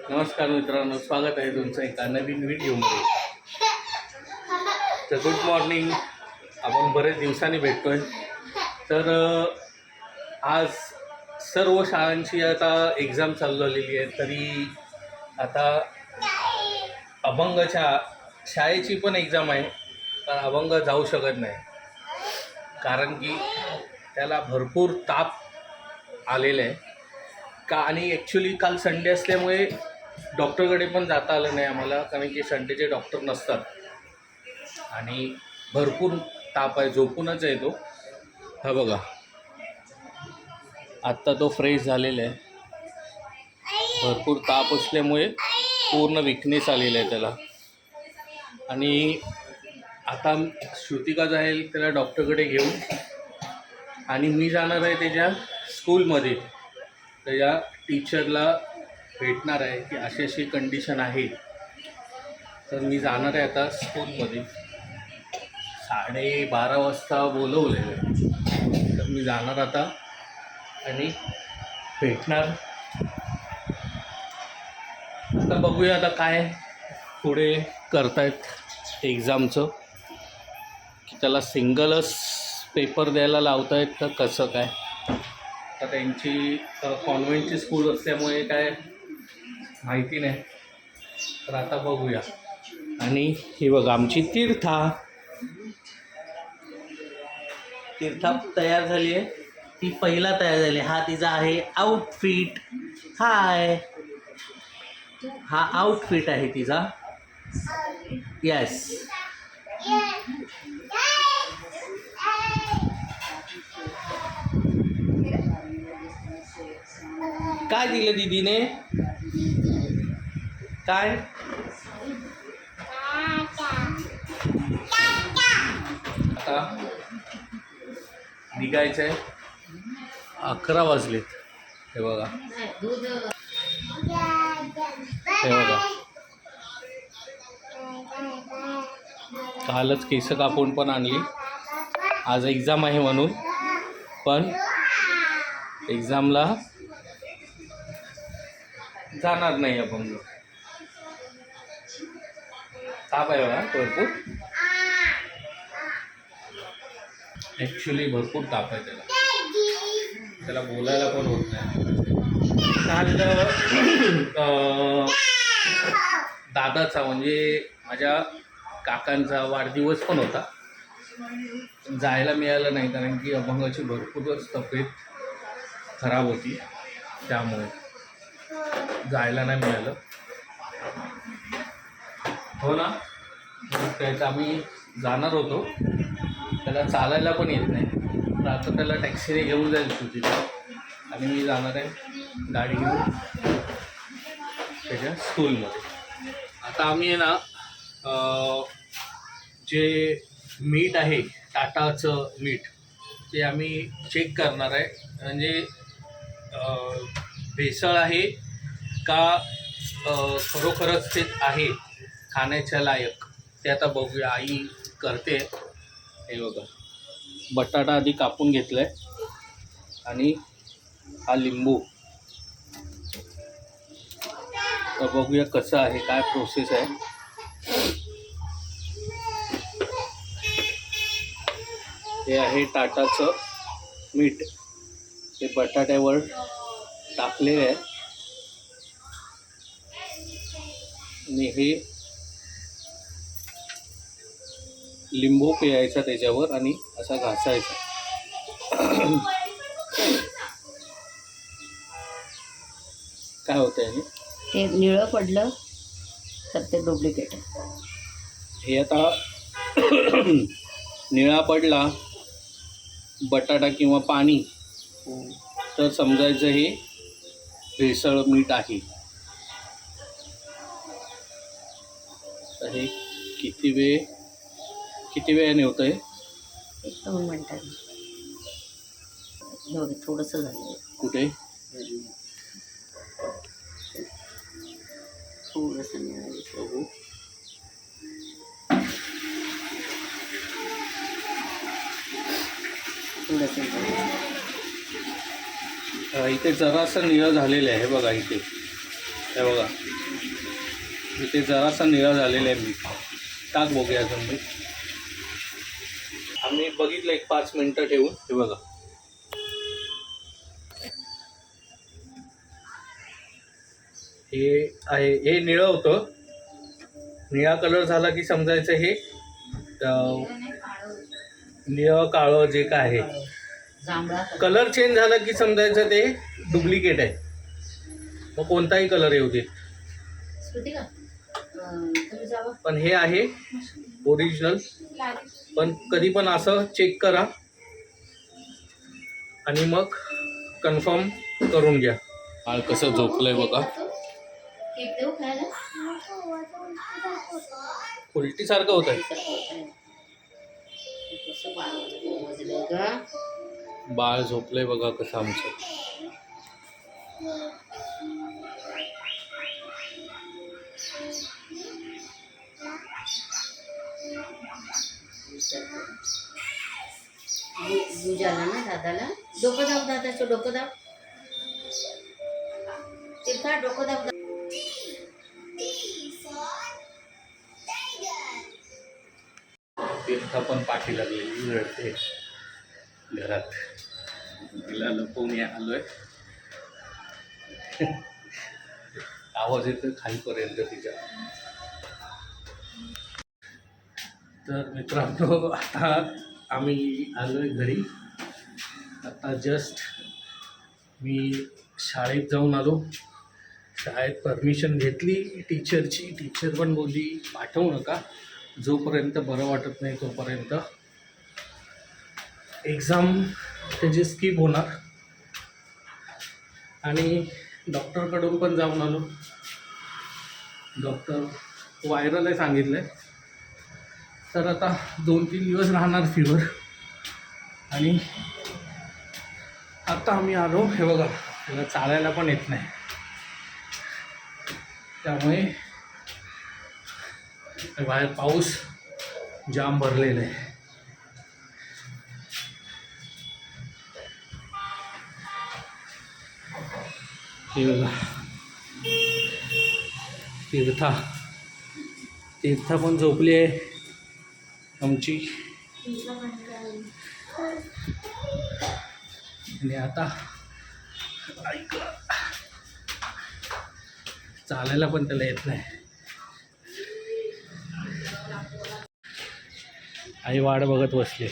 नमस्कार मित्रांनो, स्वागत आहे तुमचं एका नवीन व्हिडिओमध्ये. तर गुड मॉर्निंग. आपण बरेच दिवसांनी भेटतोय. तर आज सर्व शाळांची आता एक्झाम चालू झालेली आहे. तरी आता अभंगच्या शाळेची पण एक्झाम आहे. तर अभंग जाऊ शकत नाही, कारण की त्याला भरपूर ताप आलेला आहे का. आणि ॲक्च्युली काल संडे असल्यामुळे डॉक्टरकडे पण जाता आलं नाही आम्हाला, कारण की संडेचे डॉक्टर नसतात. आणि भरपूर ताप आहे, झोपूनच आहे तो. हा बघा, आत्ता तो फ्रेश झालेला आहे. भरपूर ताप असल्यामुळे पूर्ण विकनेस आलेला आहे त्याला. आणि आता श्रुतिका जाईल त्याला डॉक्टरकडे घेऊन, आणि मी जाणार आहे त्याच्या स्कूलमध्ये. त्याच्या टीचरला भेटणार आहे की अशी अशी कंडिशन आहे. तर मी जाणार आहे आता स्कूलमध्ये. 12:30 वाजता बोलवलेलं आहे. तर मी जाणार आता आणि भेटणार. आता बघूया आता काय पुढे करतायत एक्झामचं, की त्याला सिंगलच पेपर द्यायला लावतायत का कसं काय. तर त्यांची कॉन्व्हेंटची स्कूल असल्यामुळे काय माहिती नाही. तर आता बघूया. आणि ही बघा आमची तीर्था तयार झाली आहे. ती पहिला तयार झाली. हा तिचा आहे आउटफिट. हाय, हा आउटफिट आहे तिचा. येस. काय दिलं दीदीने? काय? आता निघायचं आहे. 11 वाजलेत. हे बघा, हे बघा, कालच केस कापून पण आणली. आज एक्झाम आहे म्हणून, पण एक्झामला जाणार नाही आपण. ताप आहे बघा भरपूर. ॲक्च्युली भरपूर ताप आहे त्याला बोलायला पण होत नाही. काल दादाचा म्हणजे माझ्या काकांचा वाढदिवस पण होता. जायला मिळालं नाही, कारण की अभंगाची भरपूरच तब्येत खराब होती, त्यामुळे जायला नाही मिळालं. हो ना. त्याचं आम्ही जाणार होतो. त्याला चालायला पण येत नाही. तर आता त्याला टॅक्सीने घेऊन जाईल सुधीला, आणि मी जाणार आहे गाडी घेऊन त्याच्या स्कूलमध्ये. आता आम्ही आहे ना, जे मीठ आहे टाटाचं मीठ, ते आम्ही चेक करणार आहे. म्हणजे भेसळ आहे का खरोखरच ते आहे खाण्याच्या लायक, ते आता बघूया. आई करते. हे बघा, बटाटा आधी कापून घेतला आहे, आणि हा लिंबू. तर बघूया कसं आहे, काय प्रोसेस आहे. हे आहे टाटाचं मीठ. हे बटाट्यावर टाकलेलं आहे, आणि हे लिंबू पिळायचा त्याच्यावर आणि असा घासायचा. काय होतं आहे? ते निळं पडलं तर ते डुप्लिकेट आहे. हे आता निळा पडला बटाटा किंवा पाणी, तर समजायचं हे भेसळ मीठ आहे. तर हे किती वेळाने होतं हे? 1-2 मिनिटांनी. बघ, थोडंसं झालं. कुठे? थोडंसं मिळालं. बघू. थोडंसं इथे जरासं निळं झालेलं आहे बघा. इथे हे बघा इथे जरासा निळा झालेला आहे मीठ. टाक बघूया अजून मीठ. आम्ही बघितलं एक 5 मिनटं ठेवून. हे बघा हे आहे, हे निळं होतं. निळा कलर झाला की समजायचं हे निळं काळं जे काय आहे, जांभळा कलर चेंज झाला की समजायचं ते डुप्लिकेट आहे. मग कोणताही कलर येऊ देत, स्मृतिका तुम्ही जावा. पण हे आहे ओरिजिनल. पण कधी पण असं चेक करा आणि मग कन्फर्म करून घ्या. बाळ कसं झोपलंय बघा. केक देऊ खायला? उलटी सारखं होत आहे. कसं वाजलं का? बाळ झोपलंय बघा कसं आमचं. दूज आला ना दादाला. डोकं दाब, दादाचं डोकं दाब. तीर्था डोकं दाब. तीर्था पण पाठी लागलेली रडते घरात. तिला लपवून आलोय. आवाज येतो खालीपर्यंत तिच्या. तर मित्रांनो आता आम्ही आलोय घरी. आता जस्ट मी शाळेत जाऊन आलो. शाळेत परमिशन घेतली टीचरची. टीचर पण बोलली पाठवू नका, जोपर्यंत बरं वाटत नाही तोपर्यंत. एक्झाम त्याची स्किप होणार. आणि डॉक्टरकडून पण जाऊन आलो. डॉक्टर व्हायरल आहे सांगितलं आहे. तर आता 2-3 दिवस राहणार फीवर. आणि आता आम्ही आलो. हे बघा त्याला चालायला पण येत नाही, त्यामुळे बाहेर पाऊस जाम भरलेला आहे. हे बघा तीर्था पण झोपली आहे आमची. आणि आता ऐक, चालायला पण त्याला येत नाही. आई वाट बघत बसली.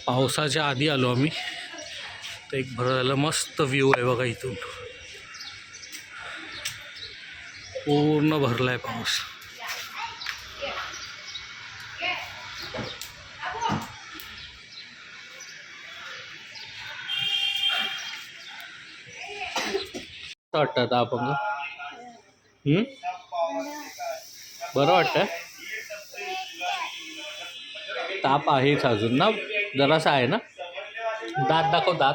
पावसाच्या आधी आलो आम्ही. तर एक बरं झालं, मस्त व्ह्यू आहे बघा इथून. पूर्ण भरलाय पाऊस. वाटतं आता आपण बरं वाटतं. ताप आहेच अजून ना, जरासा आहे ना. दात दाखव, दात.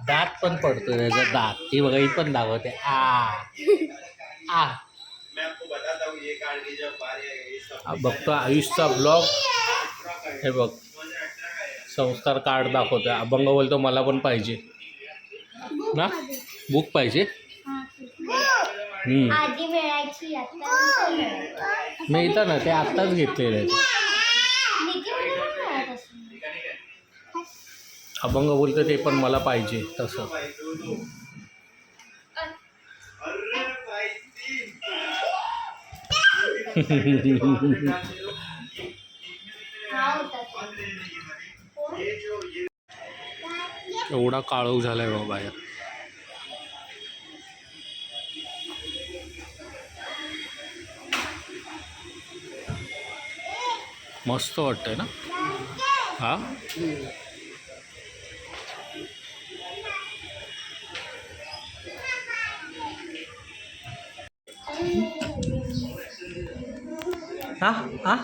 दात पण पडतो त्याचा दात. ती बघा ही पण दाखवते. बघतो आयुषचा ब्लॉग. हे बघ संस्कार कार्ड दाखवतो. अभंग बोलतो मला पण पाहिजे ना, बुक पाहिजे. मी इथं ना ते आत्ताच घेतलेलं आहे. अभंग बोलतो ते पण मला पाहिजे तसं. एवढा काळोख झालाय बाबा बाहेर. मस्त वाटतंय ना. हा हा हा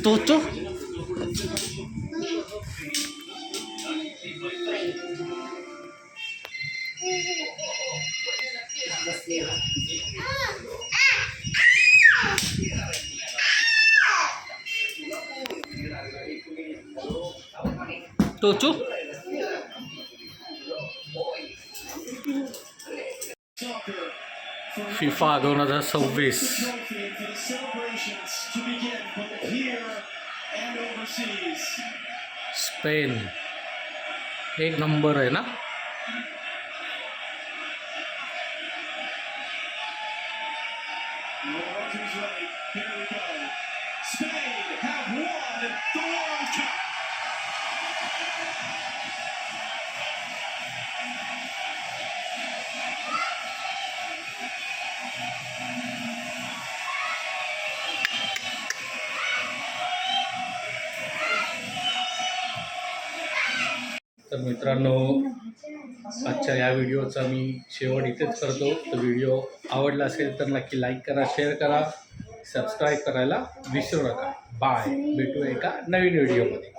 तो टोचू फिफा 2026 स्पेन एक नंबर आहे ना. तर मित्रांनो, आजच्या या व्हिडिओचा मी शेवट इथेच करतो. तर व्हिडिओ आवडला असेल तर नक्की लाईक करा, शेअर करा, सबस्क्राईब करायला विसरू नका. बाय, भेटू एका नवीन व्हिडिओमध्ये.